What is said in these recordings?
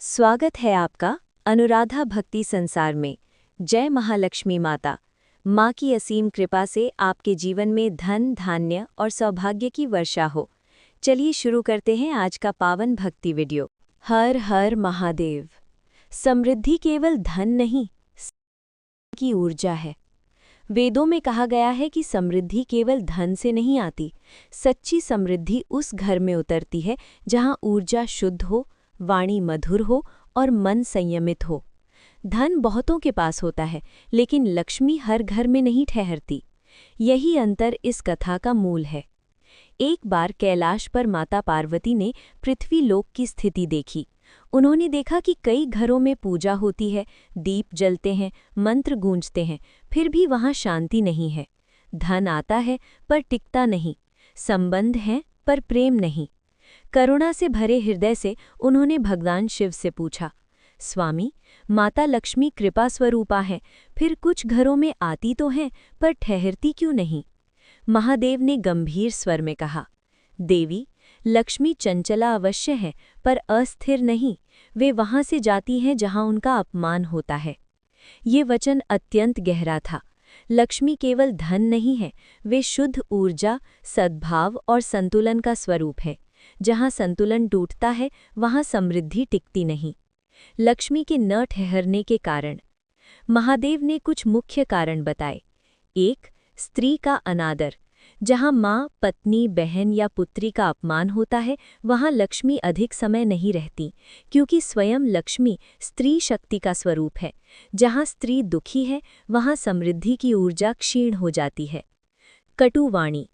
स्वागत है आपका अनुराधा भक्ति संसार में। जय महालक्ष्मी माता। माँ की असीम कृपा से आपके जीवन में धन, धान्य और सौभाग्य की वर्षा हो। चलिए शुरू करते हैं आज का पावन भक्ति वीडियो। हर हर महादेव। समृद्धि केवल धन नहीं, की ऊर्जा है। वेदों में कहा गया है कि समृद्धि केवल धन से नहीं आती। सच्ची समृद्धि उस घर में उतरती है जहाँ ऊर्जा शुद्ध हो, वाणी मधुर हो और मन संयमित हो। धन बहुतों के पास होता है, लेकिन लक्ष्मी हर घर में नहीं ठहरती। यही अंतर इस कथा का मूल है। एक बार कैलाश पर माता पार्वती ने पृथ्वी लोक की स्थिति देखी। उन्होंने देखा कि कई घरों में पूजा होती है, दीप जलते हैं, मंत्र गूंजते हैं, फिर भी वहां शांति नहीं है। धन आता है पर टिकता नहीं, संबंध हैं पर प्रेम नहीं। करुणा से भरे हृदय से उन्होंने भगवान शिव से पूछा, स्वामी, माता लक्ष्मी कृपा स्वरूपा है, फिर कुछ घरों में आती तो हैं पर ठहरती क्यों नहीं? महादेव ने गंभीर स्वर में कहा, देवी, लक्ष्मी चंचला अवश्य है पर अस्थिर नहीं। वे वहां से जाती हैं जहां उनका अपमान होता है। ये वचन अत्यंत गहरा था। लक्ष्मी केवल धन नहीं है, वे शुद्ध ऊर्जा, सद्भाव और संतुलन का स्वरूप है। जहां संतुलन टूटता है वहां समृद्धि टिकती नहीं। लक्ष्मी के न ठहरने के कारण महादेव ने कुछ मुख्य कारण बताए। 1. स्त्री का अनादर। जहां माँ, पत्नी, बहन या पुत्री का अपमान होता है वहां लक्ष्मी अधिक समय नहीं रहती, क्योंकि स्वयं लक्ष्मी स्त्री शक्ति का स्वरूप है। जहां स्त्री दुखी है वहां समृद्धि की ऊर्जा क्षीण हो जाती है। कटु वाणी।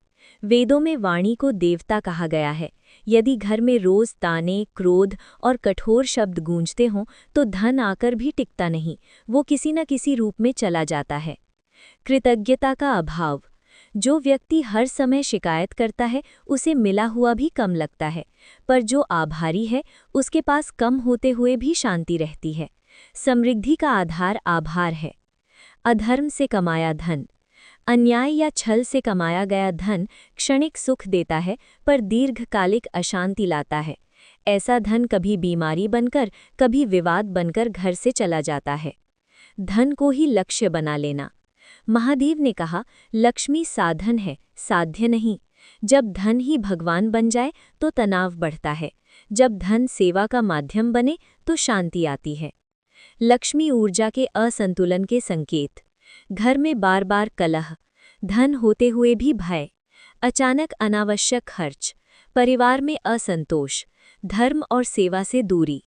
वेदों में वाणी को देवता कहा गया है। यदि घर में रोज ताने, क्रोध और कठोर शब्द गूंजते हों तो धन आकर भी टिकता नहीं, वो किसी न किसी रूप में चला जाता है। कृतज्ञता का अभाव। जो व्यक्ति हर समय शिकायत करता है उसे मिला हुआ भी कम लगता है, पर जो आभारी है उसके पास कम होते हुए भी शांति रहती है। समृद्धि का आधार आभार है। अधर्म से कमाया धन। अन्याय या छल से कमाया गया धन क्षणिक सुख देता है पर दीर्घकालिक अशांति लाता है। ऐसा धन कभी बीमारी बनकर, कभी विवाद बनकर घर से चला जाता है। धन को ही लक्ष्य बना लेना। महादेव ने कहा, लक्ष्मी साधन है, साध्य नहीं। जब धन ही भगवान बन जाए तो तनाव बढ़ता है। जब धन सेवा का माध्यम बने तो शांति आती है। लक्ष्मी ऊर्जा के असंतुलन के संकेत। घर में बार बार कलह, धन होते हुए भी भय, अचानक अनावश्यक खर्च, परिवार में असंतोष, धर्म और सेवा से दूरी।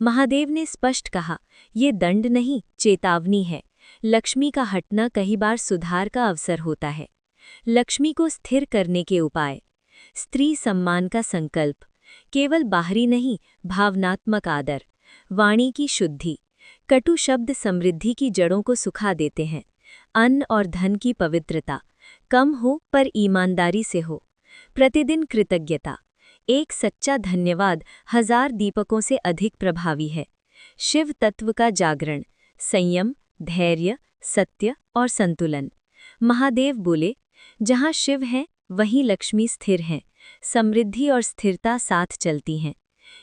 महादेव ने स्पष्ट कहा, ये दंड नहीं, चेतावनी है। लक्ष्मी का हटना कई बार सुधार का अवसर होता है। लक्ष्मी को स्थिर करने के उपाय। स्त्री सम्मान का संकल्प। केवल बाहरी नहीं, भावनात्मक आदर। वाणी की शुद्धि। कटु शब्द समृद्धि की जड़ों को सुखा देते हैं। अन्न और धन की पवित्रता। कम हो पर ईमानदारी से हो। प्रतिदिन कृतज्ञता। एक सच्चा धन्यवाद 1000 दीपकों से अधिक प्रभावी है। शिव तत्व का जागरण। संयम, धैर्य, सत्य और संतुलन। महादेव बोले, जहाँ शिव हैं वहीं लक्ष्मी स्थिर हैं। समृद्धि और स्थिरता साथ चलती हैं।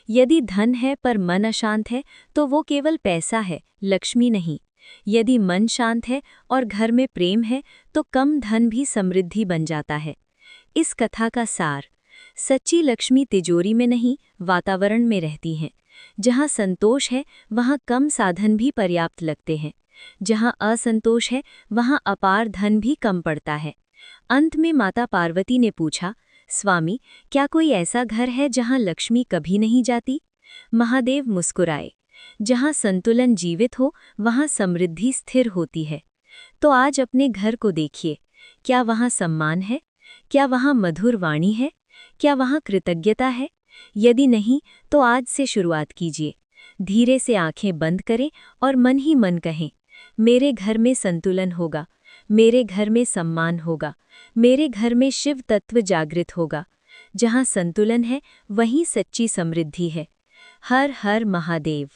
यदि धन है पर मन अशांत है तो वो केवल पैसा है, लक्ष्मी नहीं। यदि मन शांत है और घर में प्रेम है तो कम धन भी समृद्धि बन जाता है। इस कथा का सार, सच्ची लक्ष्मी तिजोरी में नहीं, वातावरण में रहती हैं। जहाँ संतोष है वहाँ कम साधन भी पर्याप्त लगते हैं। जहाँ असंतोष है वहाँ अपार धन भी कम पड़ता है। अंत में माता पार्वती ने पूछा, स्वामी, क्या कोई ऐसा घर है जहाँ लक्ष्मी कभी नहीं जाती? महादेव मुस्कुराए, जहाँ संतुलन जीवित हो वहाँ समृद्धि स्थिर होती है। तो आज अपने घर को देखिए, क्या वहाँ सम्मान है? क्या वहाँ मधुर वाणी है? क्या वहाँ कृतज्ञता है? यदि नहीं तो आज से शुरुआत कीजिए। धीरे से आंखें बंद करें और मन ही मन कहें, मेरे घर में संतुलन होगा, मेरे घर में सम्मान होगा, मेरे घर में शिव तत्व जागृत होगा। जहाँ संतुलन है वहीं सच्ची समृद्धि है। हर हर महादेव।